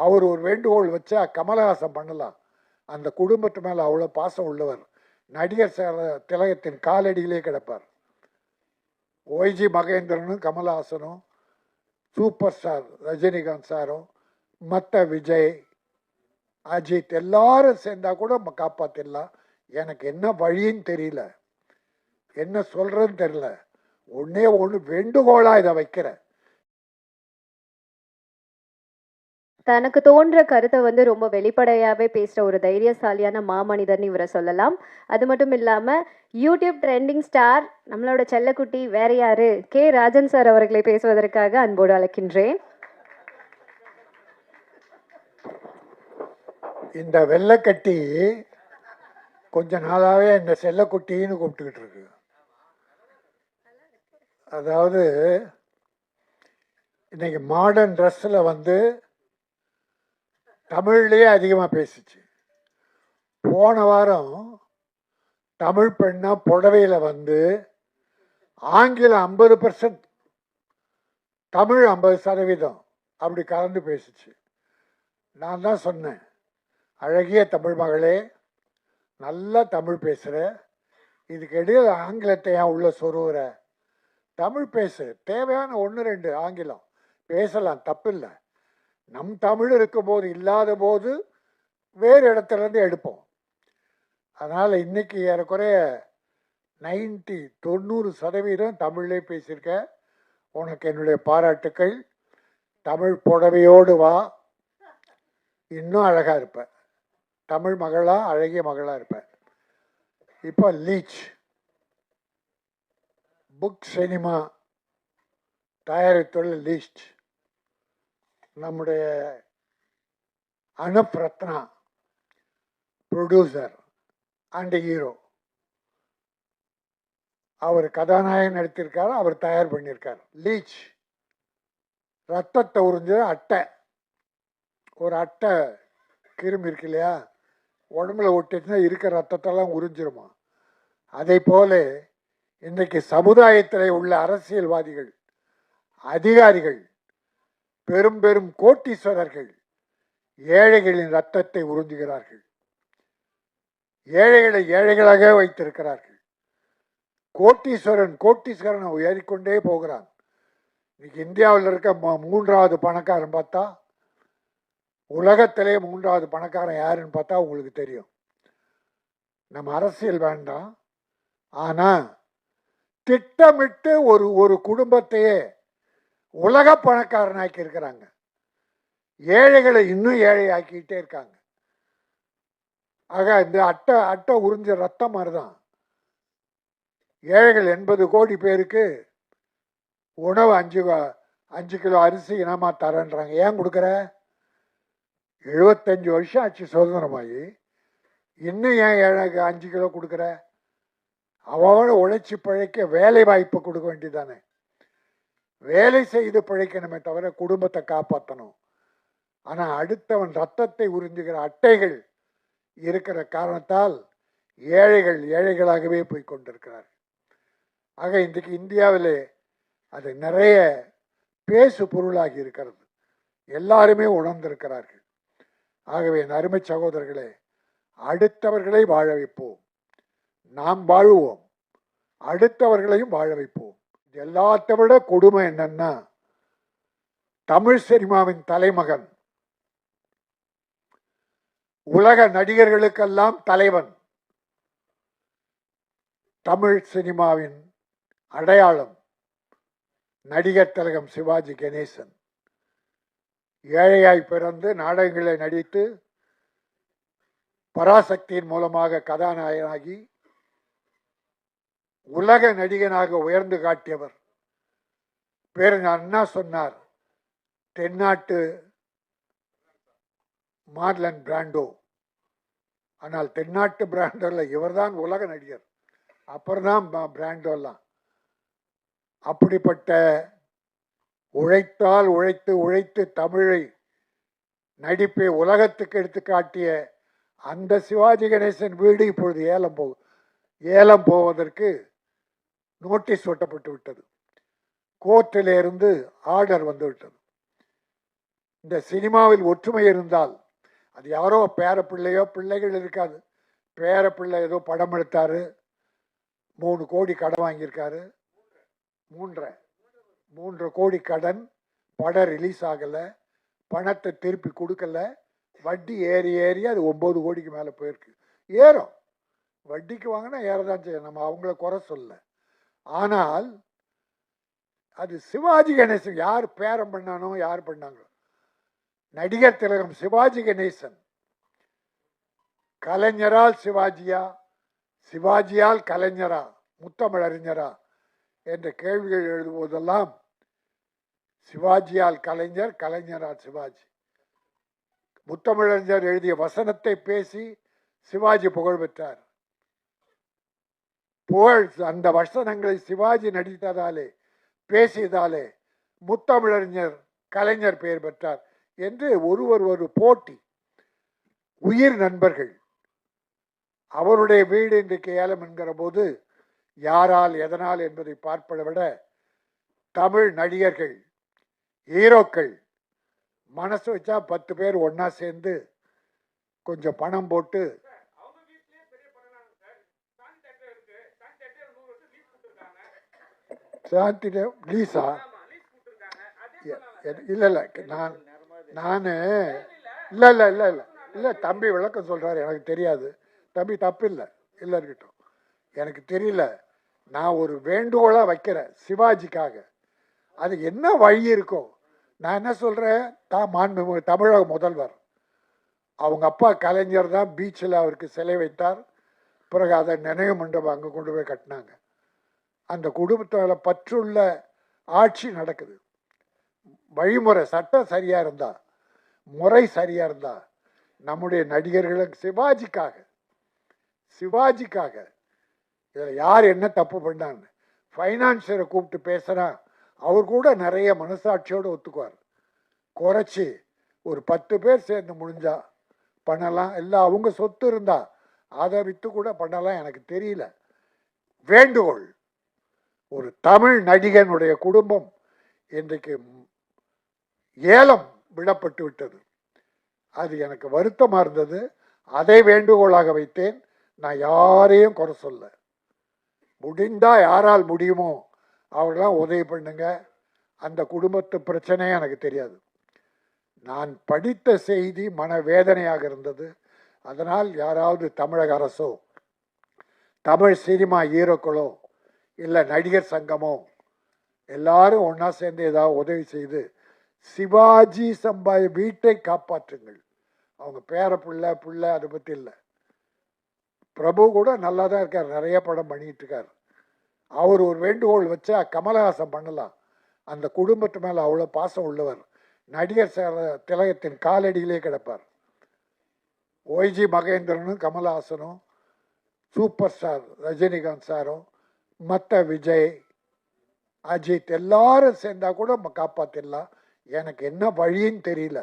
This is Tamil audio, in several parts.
அவர் ஒரு வேண்டுகோள் வச்சா கமலஹாசன் பண்ணலாம். அந்த குடும்பத்து மேலே அவ்வளோ பாசம் உள்ளவர். நடிகர் திலகத்தின் காலடியிலே கிடப்பார். ஒய்ஜி மகேந்திரனும் கமலஹாசனும், சூப்பர் ஸ்டார் ரஜினிகாந்த் சாரும், மற்ற விஜய், அஜித் எல்லாரும் சேர்ந்தா கூட காப்பாற்றிடலாம். எனக்கு என்ன வழின்னு தெரியல, என்ன சொல்றதுன்னு தெரியல. ஒன்னே ஒன்று வேண்டுகோளா இதை வைக்கிறேன். தனக்கு தோன்ற கருத்தை ரொம்ப வெளிப்படையாவே பேசுற ஒரு தைரியசாலியான மாமனிதர்னு இவரை சொல்லலாம். அது மட்டும் இல்லாம யூடியூப் ட்ரெண்டிங் ஸ்டார் நம்மளோட செல்லக்குட்டி வேற யாரு, கே ராஜன் சார் அவர்களை பேசுவதற்காக அன்போடு அழைக்கின்றேன். இந்த வெள்ளைக்கட்டி கொஞ்ச நாளாவே இந்த செல்லக்குட்டின்னு கூப்பிட்டுக்கிட்டு இருக்கு. அதாவது இன்னைக்கு மாடர்ன் ட்ரெஸ்ஸில் தமிழ்லேயே அதிகமாக பேசிச்சு. போன வாரம் தமிழ் பெண்ணா புடவையில் ஆங்கிலம் 50%, தமிழ் 50% அப்படி கலந்து பேசிச்சு. நான் தான் சொன்னேன், அழகிய தமிழ் மகளே, நல்லா தமிழ் பேசுகிற, இதுக்கு இடையில் ஆங்கிலத்தை ஏன் உள்ள சொருகிற? தமிழ் பேசு, தேவையான 1-2 ஆங்கிலம் பேசலாம், தப்பில்லை. நம் தமிழ் இருக்கும்போது இல்லாத போது வேறு இடத்துலேருந்து எடுப்போம். அதனால் இன்னைக்கு ஏறக்குறைய 90-90% தமிழ்லே பேசியிருக்க. உனக்கு என்னுடைய பாராட்டுக்கள். தமிழ் புடவையோடு வா, இன்னும் அழகாக இருப்ப. தமிழ் மகளா, அழகிய மகளா இருப்ப. இப்போ லீச் புக் சினிமா தயாரித்துள்ள லீச் நம்முடைய அனுப் ரத்னா ப்ரொடியூசர் அண்ட் ஹீரோ. அவர் கதாநாயகன் நடித்திருக்காரு, அவர் தயார் பண்ணியிருக்கார். லீச் ரத்தத்தை உறிஞ்ச அட்டை, ஒரு அட்டை கிருமி இருக்கு இல்லையா, உடம்புல ஒட்டிச்சுன்னா இருக்க ரத்தத்தெல்லாம் உறிஞ்சிருமா. அதை போல இன்றைக்கு சமுதாயத்தில் உள்ள அரசியல்வாதிகள், அதிகாரிகள், பெரும் பெரும் கோட்டீஸ்வரர்கள் ஏழைகளின் ரத்தத்தை உறிஞ்சுகிறார்கள். ஏழைகளை ஏழைகளாக வைத்திருக்கிறார்கள். கோட்டீஸ்வரன் உயரிக்கொண்டே போகிறான். இன்னைக்கு இந்தியாவில் இருக்க 3வது பணக்காரன் பார்த்தா, உலகத்திலே 3வது பணக்காரன் யாருன்னு பார்த்தா உங்களுக்கு தெரியும். நம்ம அரசியல் வேண்டாம், ஆனால் திட்டமிட்டு ஒரு குடும்பத்தையே உலக பணக்காரனாக்கி இருக்கிறாங்க. ஏழைகளை இன்னும் ஏழை ஆக்கிட்டே இருக்காங்க. ஆக இந்த அட்டை உறிஞ்ச ரத்தம் மாதிரிதான் ஏழைகள் 80 கோடி பேருக்கு உணவு 5 கிலோ அரிசி இனமா தரேன்றாங்க. ஏன் கொடுக்குற? 75 வருஷம் ஆச்சு சுதந்திரமாகி, இன்னும் ஏன் ஏழைக்கு 5 கிலோ கொடுக்குற? அவனோட உழைச்சி பிழைக்க வேலை வாய்ப்பு கொடுக்க வேண்டியதானே. வேலை செய்து பிழைக்கணுமே தவிர குடும்பத்தை காப்பாற்றணும். ஆனால் அடுத்தவன் ரத்தத்தை உறிஞ்சுகிற அட்டைகள் இருக்கிற காரணத்தால் ஏழைகள் ஏழைகளாகவே போய் கொண்டிருக்கிறார்கள். ஆக இன்றைக்கு இந்தியாவிலே அது நிறைய பேசு பொருளாகி இருக்கிறது. எல்லாருமே உணர்ந்திருக்கிறார்கள். ஆகவே என் அருமை சகோதரர்களே, அடுத்தவர்களை வாழ வைப்போம், நாம் வாழுவோம், அடுத்தவர்களையும் வாழ வைப்போம். எல்லாத்தை விட கொடுமை என்னன்னா, தமிழ் சினிமாவின் தலைமகன், உலக நடிகர்களுக்கெல்லாம் தலைவன், தமிழ் சினிமாவின் அடையாளம் நடிகர் திலகம் சிவாஜி கணேசன் ஏழையாய் பிறந்து நாடகங்களை நடித்து பராசக்தியின் மூலமாக கதாநாயகனாகி உலக நடிகனாக உயர்ந்து காட்டியவர். பேரறிஞர் அண்ணா சொன்னார், தென்னாட்டு மார்லன் பிராண்டோ. ஆனால் தென்னாட்டு பிராண்டோல இவர்தான் உலக நடிகர், அப்புறம்தான் பிராண்டோலாம். அப்படிப்பட்ட உழைத்தால் உழைத்து தமிழை நடிப்பை உலகத்துக்கு எடுத்து காட்டிய அந்த சிவாஜி கணேசன் வீடு இப்பொழுது ஏலம் போவதற்கு நோட்டீஸ் ஒட்டப்பட்டு விட்டது. கோர்ட்டிலிருந்து ஆர்டர் வந்து விட்டது. இந்த சினிமாவில் ஒற்றுமை இருந்தால் அது யாரோ பேர பிள்ளையோ பிள்ளைகள் இருக்காது. பேர பிள்ளை ஏதோ படம் எடுத்தாரு, 3 கோடி கடன் வாங்கியிருக்காரு. 3 கோடி கடன், படம் ரிலீஸ் ஆகலை, பணத்தை திருப்பி கொடுக்கல, வட்டி ஏறி ஏறி அது 9 கோடிக்கு மேலே போயிருக்கு. ஏறும், வட்டிக்கு வாங்கினா ஏறதான் செய்யும், நம்ம அவங்கள குறை சொல்ல. ஆனால் அது சிவாஜி கணேசன் யார் பேரம் பண்ணானோ, யார் பண்ணாங்க, நடிகர் திலகம் சிவாஜி கணேசன். கலைஞரால் சிவாஜியா, சிவாஜியால் கலைஞரா, முத்தமிழறிஞரா என்ற கேள்விகள் எழுதுவதெல்லாம் சிவாஜியால் கலைஞர், கலைஞரால் சிவாஜி. முத்தமிழறிஞர் எழுதிய வசனத்தை பேசி சிவாஜி புகழ் பெற்றார். புகழ் அந்த வசனங்களை சிவாஜி நடித்ததாலே, பேசியதாலே முத்தமிழறிஞர் கலைஞர் பெயர் பெற்றார் என்று ஒருவர் ஒரு போட்டி. உயிர் நண்பர்கள். அவருடைய வீடு இன்றைக்கு ஏலம் என்கிற போது யாரால் எதனால் என்பதை பார்ப்பதை விட தமிழ் நடிகர்கள், ஹீரோக்கள் மனசு வச்சா 10 பேர் ஒன்னா சேர்ந்து கொஞ்சம் பணம் போட்டு சாந்தி லீஸா இல்லை இல்லை நான் இல்லை இல்லை இல்லை இல்லை இல்லை தம்பி விளக்கம் சொல்கிறாரு, எனக்கு தெரியாது தம்பி, தப்பு இல்லை, இல்லை இருக்கட்டும், எனக்கு தெரியல. நான் ஒரு வேண்டுகோளாக வைக்கிறேன் சிவாஜிக்காக. அது என்ன வழி இருக்கும்? நான் என்ன சொல்கிறேன், மாண்புமிகு தமிழக முதல்வர், அவங்க அப்பா கலைஞர் தான் பீச்சில் அவருக்கு சிலை வைத்தார். பிறகு அதை நினைவு மண்டபம் அங்கே கொண்டு போய் கட்டினாங்க. அந்த குடும்பத்தில் பற்றுள்ள ஆட்சி நடக்குது. வழிமுறை சட்டம் சரியாக இருந்தா, முறை சரியாக இருந்தா, நம்முடைய நடிகர்களுக்கு சிவாஜிக்காக இதில் யார் என்ன தப்பு பண்ணான்னு ஃபைனான்சியரை கூப்பிட்டு பேசுனா அவர் கூட நிறைய மனசாட்சியோடு ஒத்துக்குவார். குறைச்சி ஒரு 10 பேர் சேர்ந்து முடிஞ்சா பண்ணலாம், இல்லை அவங்க சொத்து இருந்தா அதை விற்று கூட பண்ணலாம், எனக்கு தெரியல. வேண்டுகோள், ஒரு தமிழ் நடிகனுடைய குடும்பம் இன்றைக்கு ஏலம் விடப்பட்டு விட்டது. அது எனக்கு வருத்தமாக இருந்தது. அதை வேண்டுகோளாக வைத்தேன். நான் யாரையும் குறை சொல்ல, முடிந்தா யாரால் முடியுமோ அவர்களாம் உதவி பண்ணுங்க. அந்த குடும்பத்து பிரச்சனையே எனக்கு தெரியாது. நான் படித்த செய்தி மனவேதனையாக இருந்தது. அதனால் யாராவது தமிழக அரசோ, தமிழ் சினிமா ஹீரோக்களோ, இல்லை நடிகர் சங்கமோ எல்லாரும் ஒன்றா சேர்ந்து ஏதாவது உதவி செய்து சிவாஜி வீட்டை காப்பாற்றுங்கள். அவங்க பேர பிள்ளை அதை பற்றி இல்லை. பிரபு கூட நல்லா தான் இருக்கார், நிறைய படம் பண்ணிட்டு இருக்கார். அவர் ஒரு வேண்டுகோள் வச்சா கமலஹாசன் பண்ணலாம். அந்த குடும்பத்து மேலே அவ்வளோ பாசம் உள்ளவர். நடிகர் திலகத்தின் காலடியிலே கிடப்பார். ஒய்ஜி மகேந்திரனும் கமலஹாசனும், சூப்பர் ஸ்டார் ரஜினிகாந்த் சாரும், மற்ற விஜய், அஜித் எல்லாரும் சேர்ந்தா கூட காப்பாற்றிடலாம். எனக்கு என்ன வழின்னு தெரியல,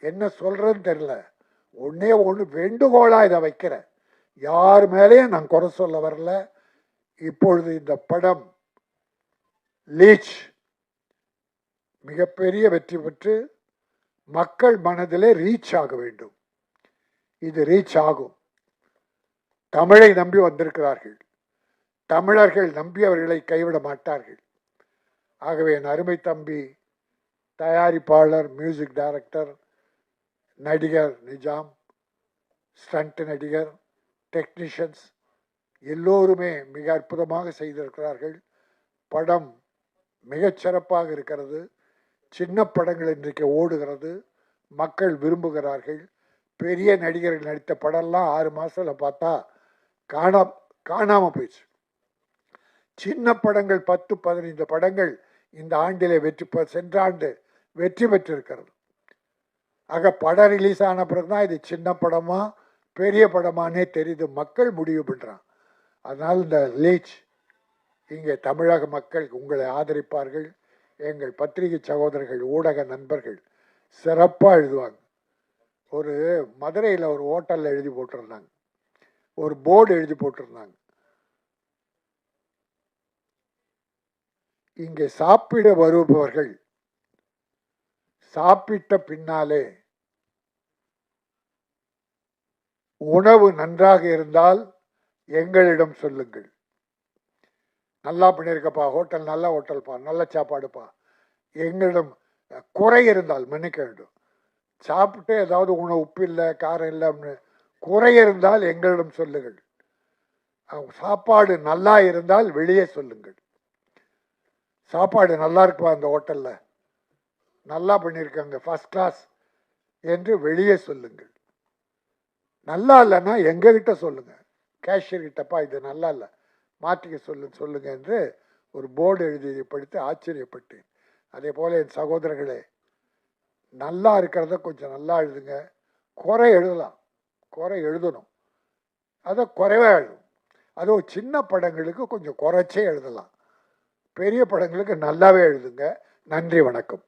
என்ன சொல்றதுன்னு தெரியல. ஒன்னே ஒன்று வேண்டுகோளாக இதை வைக்கிறேன். யார் மேலேயும் நான் குறை சொல்ல வரல. இப்பொழுது இந்த படம் லீச் மிகப்பெரிய வெற்றி பெற்று மக்கள் மனதிலே ரீச் ஆக வேண்டும். இது ரீச் ஆகும். தமிழை நம்பி வந்திருக்கிறார்கள். தமிழர்கள் நம்பி அவர்களை கைவிட மாட்டார்கள். ஆகவே என் அருமை தம்பி தயாரிப்பாளர், மியூசிக் டைரக்டர், நடிகர் நிஜாம், ஸ்டண்ட் நடிகர், டெக்னீஷியன்ஸ் எல்லோருமே மிக அற்புதமாக செய்திருக்கிறார்கள். படம் மிகச்சிறப்பாக இருக்கிறது. சின்ன படங்கள் இன்றைக்கு ஓடுகிறது, மக்கள் விரும்புகிறார்கள். பெரிய நடிகர்கள் நடித்த படம்லாம் 6 மாதத்தில் பார்த்தா காணாமல் போயிடுச்சு. சின்ன படங்கள் 10-15 படங்கள் இந்த ஆண்டிலே சென்ற ஆண்டு வெற்றி பெற்றிருக்கிறது. ஆக படம் ரிலீஸ் ஆன பிறகுதான் இது சின்ன படமா பெரிய படமானே தெரியுது, மக்கள் முடிவு பண்ணுறான். அதனால் இந்த லீச் இங்கே தமிழக மக்கள் உங்களை ஆதரிப்பார்கள். எங்கள் பத்திரிகை சகோதரர்கள், ஊடக நண்பர்கள் சிறப்பாக எழுதுவாங்க. ஒரு மதுரையில் ஒரு ஹோட்டலில் எழுதி போட்டிருந்தாங்க, ஒரு போர்டு எழுதி போட்டிருந்தாங்க, இங்கே சாப்பிட வருபவர்கள் சாப்பிட்ட பின்னாலே உணவு நன்றாக இருந்தால் எங்களிடம் சொல்லுங்கள். நல்லா பண்ணியிருக்கப்பா, ஹோட்டல் நல்ல ஹோட்டல்ப்பா, நல்ல சாப்பாடுப்பா. எங்களிடம் குறை இருந்தால் மன்னிக்க வேண்டும். சாப்பிட்டு ஏதாவது உணவு உப்பு இல்லை, காரம் இல்லை அப்படின்னு குறை இருந்தால் எங்களிடம் சொல்லுங்கள். சாப்பாடு நல்லா இருந்தால் வெளியே சொல்லுங்கள். சாப்பாடு நல்லா இருக்குப்பா அந்த ஹோட்டலில், நல்லா பண்ணியிருக்காங்க, ஃபர்ஸ்ட் கிளாஸ் என்று வெளியே சொல்லுங்கள். நல்லா இல்லைன்னா எங்ககிட்ட சொல்லுங்க, கேஷியர் கிட்டப்பா இது நல்லா இல்லை, மாற்றிக்க சொல்லுங்க என்று ஒரு போர்டு எழுதி படித்து ஆச்சரியப்பட்டேன். அதே போல என் சகோதரர்களே, நல்லா இருக்கிறத கொஞ்சம் நல்லா எழுதுங்க. குறை எழுதலாம், குறை எழுதணும், அதை குறைவாக எழுதும். அதுவும் சின்ன படங்களுக்கு கொஞ்சம் குறைச்சே எழுதலாம், பெரிய படங்களுக்கு நல்லாவே எழுதுங்க. நன்றி, வணக்கம்.